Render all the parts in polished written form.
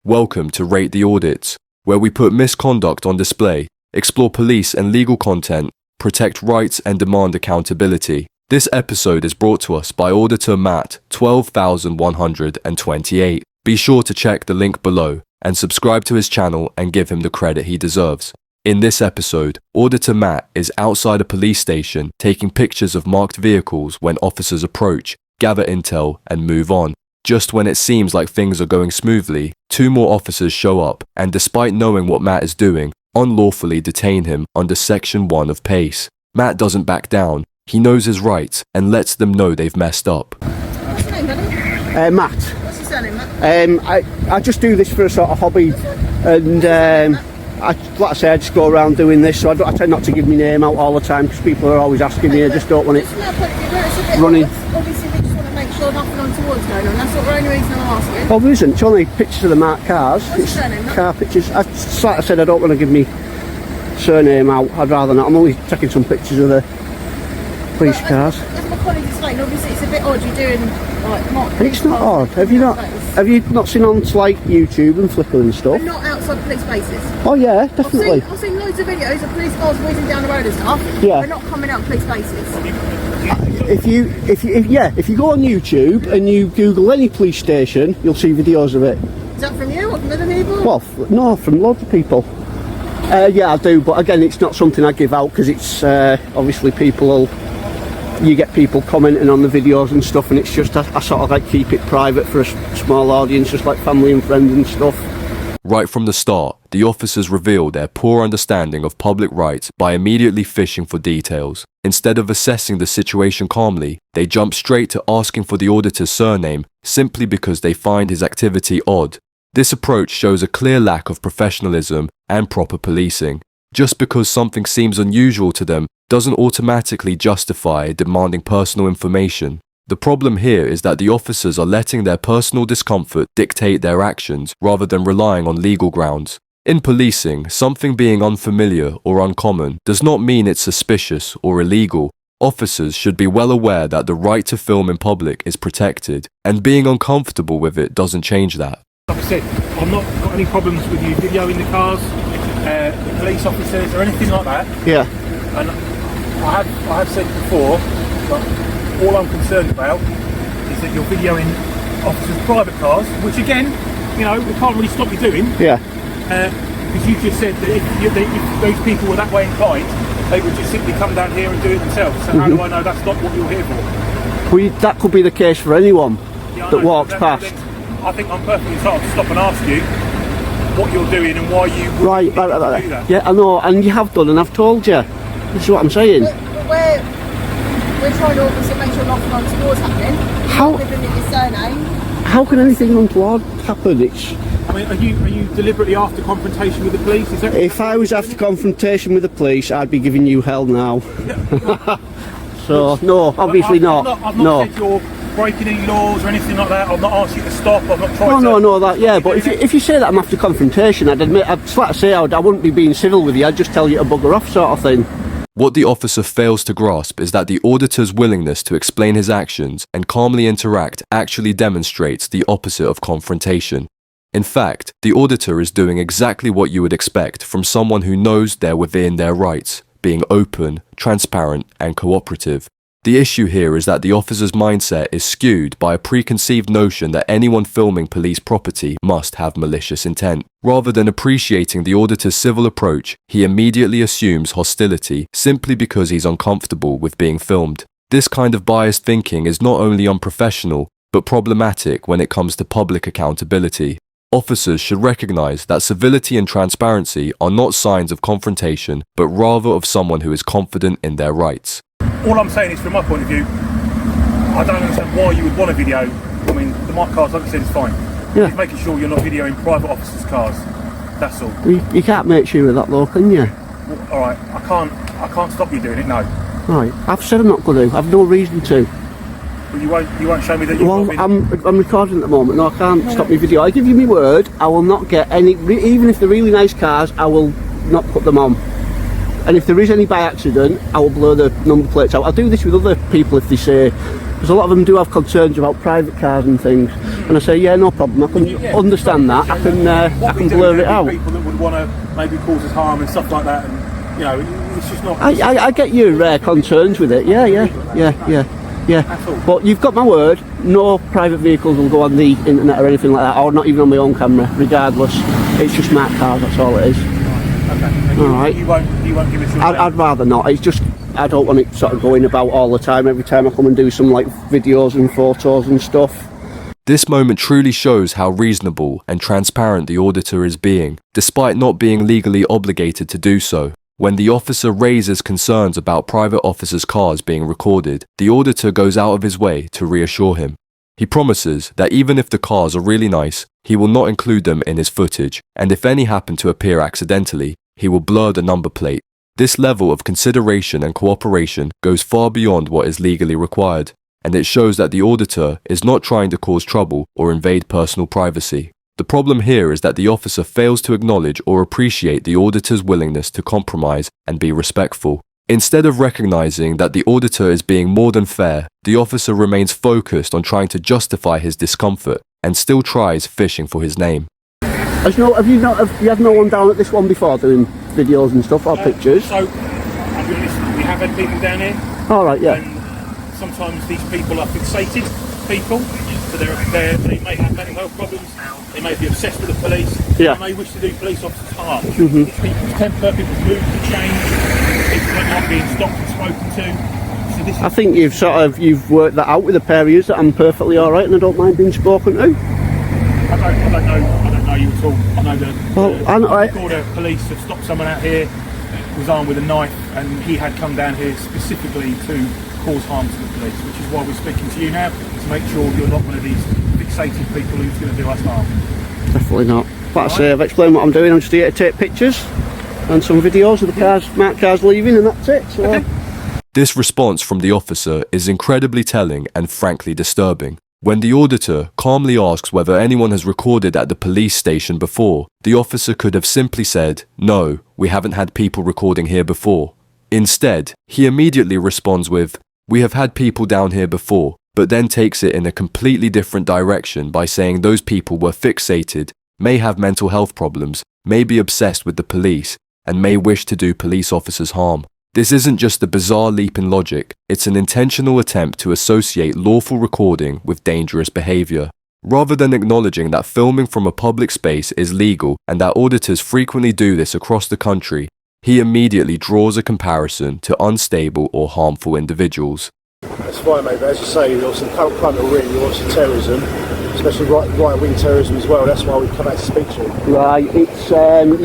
Welcome to Rate the Audits, where we put misconduct on display, explore police and legal content, protect rights and demand accountability. This episode is brought to us by Auditor Matt 12128. Be sure to check the link below and subscribe to his channel and give him the credit he deserves. In this episode, Auditor Matt is outside a police station taking pictures of marked vehicles when officers approach, gather intel, and move on. Just when it seems like things are going smoothly, two more officers show up and, despite knowing what Matt is doing, unlawfully detain him under Section 1 of PACE. Matt doesn't back down. He knows his rights and lets them know they've messed up. What's your name, buddy? Matt. What's your surname, Matt? I just do this for a sort of hobby, and like I say, I just go around doing this, so I tend not to give my name out all the time because people are always asking me. I just don't want it running. Obviously, we just want to make sure nothing untoward's going on. That's the only reason I'm asking. Well, there isn't. It's only pictures of the marked cars. What's your surname, Matt? Car pictures. Like I said, I don't want to give me surname out. I'd rather not. I'm only taking some pictures of the police cars. As my colleague explained, obviously it's a bit odd you're doing like mock. It's not odd. Have you not seen on like YouTube and Flickr and stuff? But not outside police bases. Oh yeah, definitely. I've seen loads of videos of police cars whizzing down the road and stuff. Yeah. They're not coming out police bases. If you go on YouTube and you Google any police station, you'll see videos of it. Is that from you or from other people? Well, no, from loads of people. Yeah, I do, but again, it's not something I give out because it's obviously you get people commenting on the videos and stuff, and it's just I sort of like keep it private for a small audience, just like family and friends and stuff. Right from the start, the officers reveal their poor understanding of public rights by immediately fishing for details. Instead of assessing the situation calmly, they jump straight to asking for the auditor's surname simply because they find his activity odd. This approach shows a clear lack of professionalism and proper policing. Just because something seems unusual to them doesn't automatically justify demanding personal information. The problem here is that the officers are letting their personal discomfort dictate their actions rather than relying on legal grounds. In policing, something being unfamiliar or uncommon does not mean it's suspicious or illegal. Officers should be well aware that the right to film in public is protected, and being uncomfortable with it doesn't change that. Like I said, I've not got any problems with you videoing the cars, the police officers or anything like that. Yeah. And I have said before, but all I'm concerned about is that you're videoing officers' private cars, which again, we can't really stop you doing. Yeah. Because you just said that if those people were that way inclined, they would just simply come down here and do it themselves. So how do I know that's not what you're here for? Well, that could be the case for anyone that walks past. I think I'm perfectly entitled to stop and ask you what you're doing and why you would Right. do that. Yeah, I know, and you have done, and I've told you. This is what I'm saying. But we're trying to obviously make sure nothing untoward's happening. How- You're giving it your surname. How can anything untoward happen? I mean, are you deliberately after confrontation with the police? Is that If I was after confrontation with the police, I'd be giving you hell now. So no, obviously not. I've No. not said you're breaking any laws or anything like that. I've not asked you to stop. I've not tried to... No, that, yeah, but if you say that I'm after confrontation, I'd admit, I'd flat say I wouldn't be being civil with you, I'd just tell you to bugger off sort of thing. What the officer fails to grasp is that the auditor's willingness to explain his actions and calmly interact actually demonstrates the opposite of confrontation. In fact, the auditor is doing exactly what you would expect from someone who knows they're within their rights, being open, transparent, and cooperative. The issue here is that the officer's mindset is skewed by a preconceived notion that anyone filming police property must have malicious intent. Rather than appreciating the auditor's civil approach, he immediately assumes hostility simply because he's uncomfortable with being filmed. This kind of biased thinking is not only unprofessional, but problematic when it comes to public accountability. Officers should recognize that civility and transparency are not signs of confrontation, but rather of someone who is confident in their rights. All I'm saying is, from my point of view, I don't understand why you would want a video. I mean, the marked cars, like I said, is fine. Yeah. Just making sure you're not videoing private officers' cars. That's all. You can't make sure of that though, can you? Well, all right, I can't stop you doing it. No. Right, I've said I'm not going to. I've no reason to. But you won't show me that you've Well, not been... I'm recording at the moment. No, I can't stop my video. I give you my word, I will not get any, even if they're really nice cars, I will not put them on. And if there is any by accident, I will blur the number plates out. I'll do this with other people if they say, Because a lot of them do have concerns about private cars and things. And I say, yeah, no problem. I can understand that. I can blur it out. People that would want to maybe cause us harm and stuff like that, and you know, it's just not. I get your concerns with it. Yeah. But you've got my word. No private vehicles will go on the internet or anything like that, or not even on my own camera. Regardless, it's just marked cars. That's all it is. Okay. All right. You won't give us your. I'd rather not. It's just I don't want it sort of going about all the time. Every time I come and do some like videos and photos and stuff. This moment truly shows how reasonable and transparent the auditor is being, despite not being legally obligated to do so. When the officer raises concerns about private officers' cars being recorded, the auditor goes out of his way to reassure him. He promises that even if the cars are really nice, he will not include them in his footage, and if any happen to appear accidentally, he will blur the number plate. This level of consideration and cooperation goes far beyond what is legally required, and it shows that the auditor is not trying to cause trouble or invade personal privacy. The problem here is that the officer fails to acknowledge or appreciate the auditor's willingness to compromise and be respectful. Instead of recognizing that the auditor is being more than fair, the officer remains focused on trying to justify his discomfort and still tries fishing for his name. Have you had no one down at this one before doing videos and stuff or pictures? So, I'll be honest, we have had people down here. All right, yeah. And sometimes these people are fixated people, so they may have mental health problems, they may be obsessed with the police, Yeah. they may wish to do police officers harm. It's people's temper, people's mood can change, people don't like being stopped and spoken to. So this I think you've worked that out with the pair of yous that I'm perfectly all right and I don't mind being spoken to. I don't know you at all. I know that Well, the Border Police have stopped someone out here, was armed with a knife, and he had come down here specifically to cause harm to the police, which is why we're speaking to you now, to make sure you're not one of these fixated people who's going to do us harm. Definitely not. But I say, I've explained what I'm doing. I'm just here to take pictures and some videos of the marked cars leaving, and that's it. So. Okay. This response from the officer is incredibly telling and frankly disturbing. When the auditor calmly asks whether anyone has recorded at the police station before, the officer could have simply said, "No, we haven't had people recording here before." Instead, he immediately responds with, "We have had people down here before," but then takes it in a completely different direction by saying those people were fixated, may have mental health problems, may be obsessed with the police, and may wish to do police officers harm. This isn't just a bizarre leap in logic, it's an intentional attempt to associate lawful recording with dangerous behavior. Rather than acknowledging that filming from a public space is legal and that auditors frequently do this across the country, he immediately draws a comparison to unstable or harmful individuals. That's fine, mate, but as you say, you're obviously the current climate we're in, you're obviously terrorism, especially right-wing terrorism as well. That's why we've come out to speak to you. Right, it's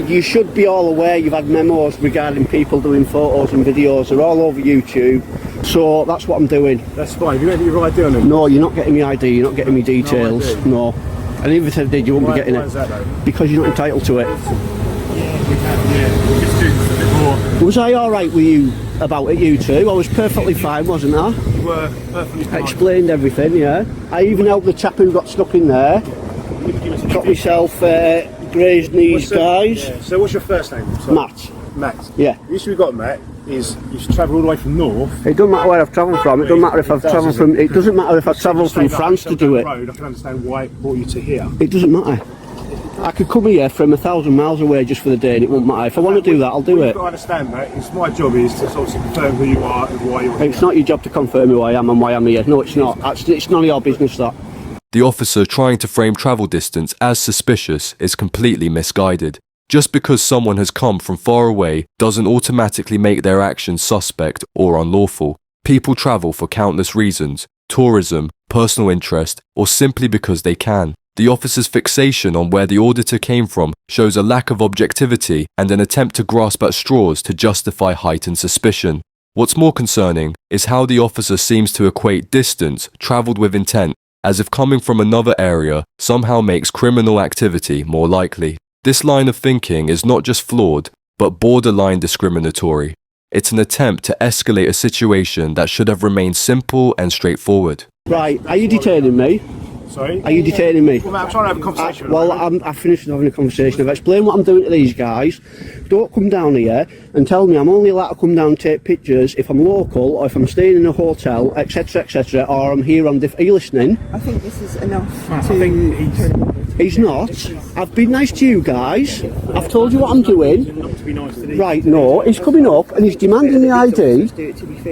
you should be all aware you've had memos regarding people doing photos and videos. They're all over YouTube, so that's what I'm doing. That's fine. Have you got your ID on them? No, you're not getting me ID, you're not getting me details. No. And even if I did, you wouldn't be getting why it. is that, though? Because you're not entitled to it. We'll just do this a bit more. Was I alright with you about it, you two? I was perfectly fine, wasn't I? You were perfectly fine. Explained everything, yeah. I even helped the chap who got stuck in there. Got myself grazed knees, guys. Yeah. So what's your first name? Sorry. Matt. Matt. Yeah. The issue we've got, Matt, is you should travel all the way from north. It doesn't matter where I've travelled from. It doesn't matter if I've travelled from. It doesn't matter if I've travelled from France to do it. Road, I can understand why it brought you to here. It doesn't matter. I could come here from 1,000 miles away just for the day and it won't matter. If I want to do that, I'll do What it. you've got to understand, mate, it's my job is to sort of confirm who you are and why you're here. It's not your job to confirm who I am and why I'm here. No, it's not. It's none of your business, that. The officer trying to frame travel distance as suspicious is completely misguided. Just because someone has come from far away doesn't automatically make their actions suspect or unlawful. People travel for countless reasons: tourism, personal interest, or simply because they can. The officer's fixation on where the auditor came from shows a lack of objectivity and an attempt to grasp at straws to justify heightened suspicion. What's more concerning is how the officer seems to equate distance travelled with intent, as if coming from another area somehow makes criminal activity more likely. This line of thinking is not just flawed, but borderline discriminatory. It's an attempt to escalate a situation that should have remained simple and straightforward. Right, are you detaining me? Sorry? Are you detaining me? Well, mate, I'm trying to have a conversation. Well, I've finished having a conversation. I've explained what I'm doing to these guys. Don't come down here and tell me I'm only allowed to come down and take pictures if I'm local or if I'm staying in a hotel, etc., etc., or I'm here on... Are you listening? I think this is enough I think He's not. I've been nice to you guys. I've told you what I'm doing. not to be nice to these. Right, no, he's coming up and he's demanding the ID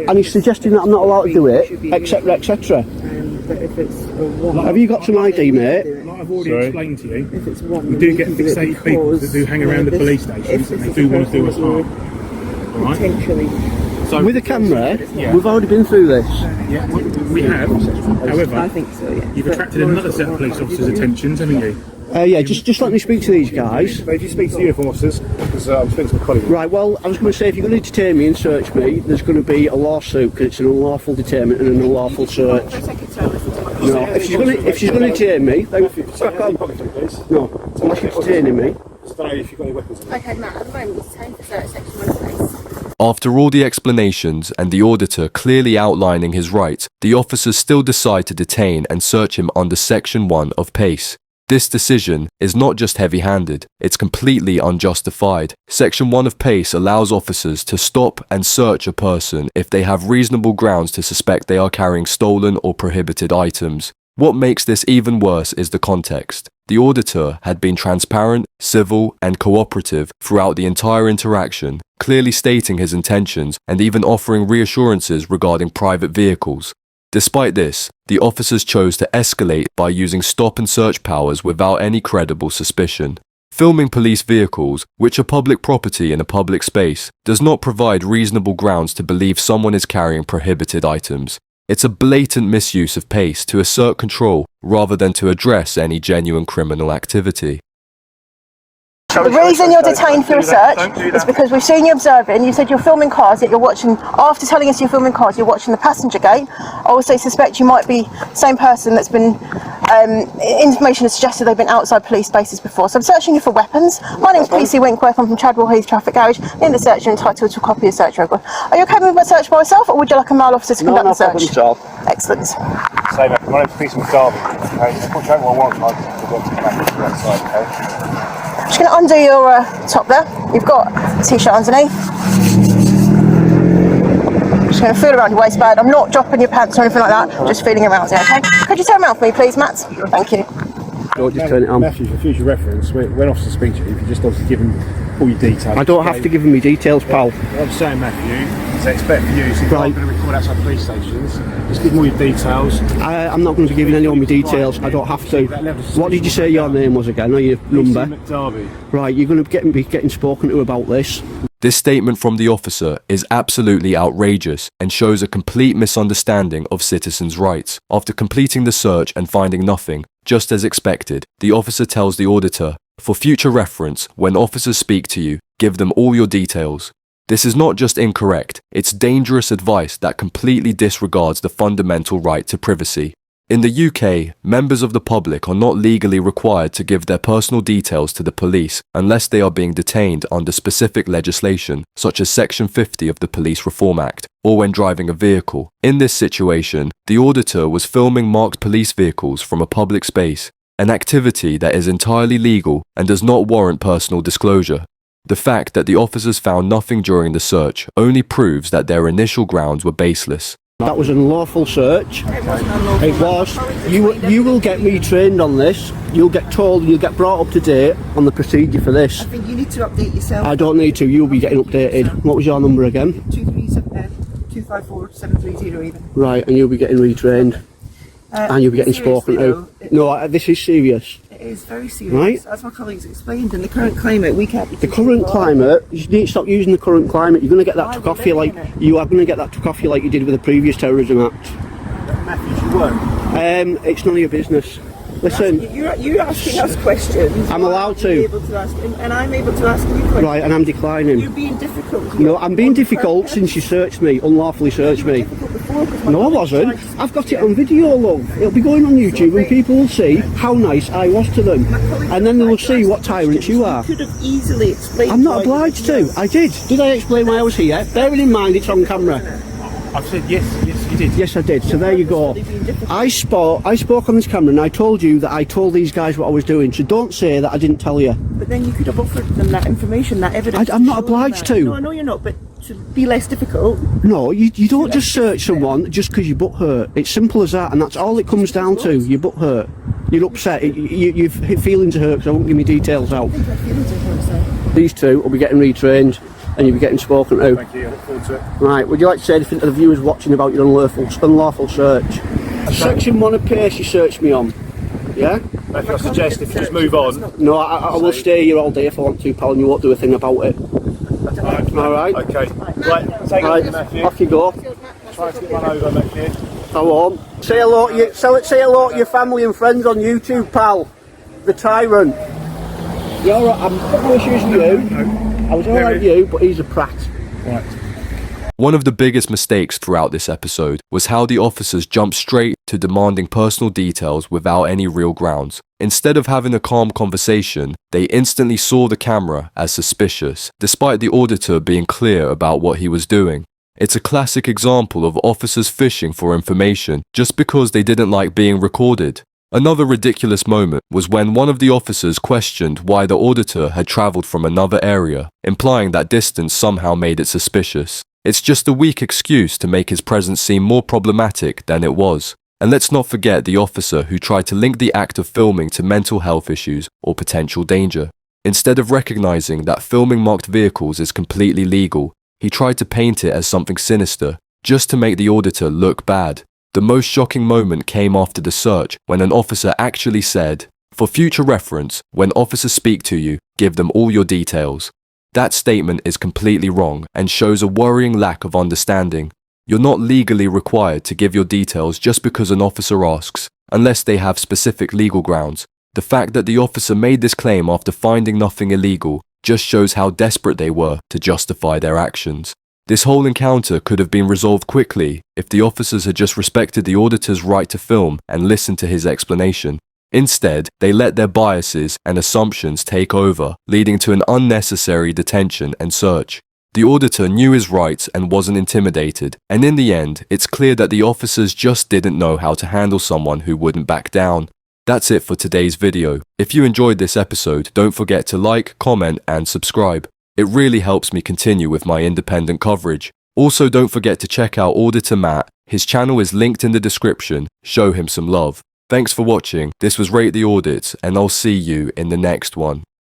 and he's suggesting that I'm not allowed to do it, etc., etc. But if it's a one, Have you got some ID, mate? Like I've already explained to you, if it's one, we do get fixated people that do hang around the police stations and they do want to do us harm. Alright? potentially. So, With a camera, Yeah. we've already been through this. yeah, we have. However, I think so, yeah. you've attracted another set of police officers' attentions, haven't you? Yeah, just let me speak to these guys. But if you speak to the uniform officers, because I'm speaking to my colleague. Right, well, I was going to say, if you're going to detain me and search me, there's going to be a lawsuit because it's an unlawful detainment and an unlawful search. No, if she's going to detain me, then crack on. No, unless she's detaining me. I don't know if you've got any weapons. Okay, Matt, at the moment, it's 10 for search section 1 place. After all the explanations and the auditor clearly outlining his rights, the officers still decide to detain and search him under Section 1 of PACE. This decision is not just heavy-handed, it's completely unjustified. Section 1 of PACE allows officers to stop and search a person if they have reasonable grounds to suspect they are carrying stolen or prohibited items. What makes this even worse is the context. The auditor had been transparent, civil, and cooperative throughout the entire interaction, clearly stating his intentions and even offering reassurances regarding private vehicles. Despite this, the officers chose to escalate by using stop and search powers without any credible suspicion. Filming police vehicles, which are public property in a public space, does not provide reasonable grounds to believe someone is carrying prohibited items. It's a blatant misuse of PACE to assert control rather than to address any genuine criminal activity. The reason you're detained for research is because we've seen you observing. You said you're filming cars, yet you're watching, after telling us you're filming cars, you're watching the passenger gate. I also suspect you might be the same person that's been, information has suggested they've been outside police spaces before. So I'm searching you for weapons. My name's PC Winkworth, I'm from Chadwell Heath Traffic Garage. In the search, you're entitled to a copy of the search record. Are you okay with my search by myself, or would you like a male officer to conduct the search? No problem. Excellent. Say that. My name's Peter McDarby. Okay, unfortunately, I want to go to the back of the outside, okay? Just going to undo your top there. You've got a t-shirt underneath. Just going to feel around your waistband. I'm not dropping your pants or anything like that. Just feeling around it, okay? Could you turn around for me, please, Matt? Thank you. Don't just turn it on. Matthew, for future reference, when officers speak to you, if you just obviously give them all your details. I don't have to give him me details, pal. What I'm saying, Matthew, is that it's better for you. So if you're Right. going to record outside police stations, just give them all your details. I'm not going to be giving any of my details. I don't have to. What did you say your name was again, or your number? Peter McDarby. Right, you're going to be getting spoken to about this. This statement from the officer is absolutely outrageous and shows a complete misunderstanding of citizens' rights. After completing the search and finding nothing, just as expected, the officer tells the auditor, for future reference, when officers speak to you, give them all your details. This is not just incorrect, it's dangerous advice that completely disregards the fundamental right to privacy. In the UK, members of the public are not legally required to give their personal details to the police unless they are being detained under specific legislation, such as Section 50 of the Police Reform Act, or when driving a vehicle. In this situation, the auditor was filming marked police vehicles from a public space, an activity that is entirely legal and does not warrant personal disclosure. The fact that the officers found nothing during the search only proves that their initial grounds were baseless. That was an unlawful search. It was. You will get retrained on this. You'll get told, you'll get brought up to date on the procedure for this. I think you need to update yourself. I don't need to, you'll be getting updated. What was your number again? 254-730 even. Right, and you'll be getting retrained. And you'll be getting spoken to. No, this is serious. It is very serious. Right. As my colleagues explained, in the current climate, we can't be... The current climate, you need to stop using the current climate. You're going to get that took off you like you are going to get that took off you like you did with the previous terrorism act. Matthew, you work. It's none of your business. Listen, You're asking us questions. I'm allowed to. Able to ask, and I'm able to ask you questions. right, and I'm declining. You're being difficult. No, I'm being difficult since you searched me, unlawfully searched me. No, I wasn't. I've got it on video, love. It'll be going on YouTube and people will see how nice I was to them. And then they will see what tyrants you are. You could have easily explained. I'm not obliged to. I did. Did I explain why I was here? Bearing in mind it's on camera. I've said yes, yes, You did? Yes, I did. So there you go. I spoke on this camera and I told you that I told these guys what I was doing. So don't say that I didn't tell you. But then you could have offered them that information, that evidence. I'm not to show them obliged that. to. No, I know you're not, but to be less difficult. No, you don't just search someone just because your butt hurt. It's simple as that, and that's all it comes down to. Your butt hurt. You're upset. Your feelings are hurt because I won't give me details out. These two will be getting retrained and you'll be getting spoken to. Thank you, I look forward to it. Right, would you like to say anything to the viewers watching about your unlawful search? Section 1 of PACE you searched me on. Yeah? If I suggest if you just move on. No, I will stay here all day if I want to, pal, and you won't do a thing about it. Alright? Okay. Right, take it, Matthew. Off you go. Try to get one over, Matthew. I won't. Say hello to say hello to your family and friends on YouTube, pal. The tyrant. You're alright, I'm not no issues with you. I was alright with you, but he's a prat. Right. One of the biggest mistakes throughout this episode was how the officers jumped straight to demanding personal details without any real grounds. Instead of having a calm conversation, they instantly saw the camera as suspicious, despite the auditor being clear about what he was doing. It's a classic example of officers fishing for information just because they didn't like being recorded. Another ridiculous moment was when one of the officers questioned why the auditor had travelled from another area, implying that distance somehow made it suspicious. It's just a weak excuse to make his presence seem more problematic than it was. And let's not forget the officer who tried to link the act of filming to mental health issues or potential danger. Instead of recognising that filming marked vehicles is completely legal, he tried to paint it as something sinister, just to make the auditor look bad. The most shocking moment came after the search when an officer actually said, "For future reference, when officers speak to you, give them all your details." That statement is completely wrong and shows a worrying lack of understanding. You're not legally required to give your details just because an officer asks, unless they have specific legal grounds. The fact that the officer made this claim after finding nothing illegal just shows how desperate they were to justify their actions. This whole encounter could have been resolved quickly if the officers had just respected the auditor's right to film and listened to his explanation. Instead, they let their biases and assumptions take over, leading to an unnecessary detention and search. The auditor knew his rights and wasn't intimidated, and in the end, it's clear that the officers just didn't know how to handle someone who wouldn't back down. That's it for today's video. If you enjoyed this episode, don't forget to like, comment, and subscribe. It really helps me continue with my independent coverage. Also, don't forget to check out Auditor Matt. His channel is linked in the description. Show him some love. Thanks for watching. This was Rate the Audits, and I'll see you in the next one.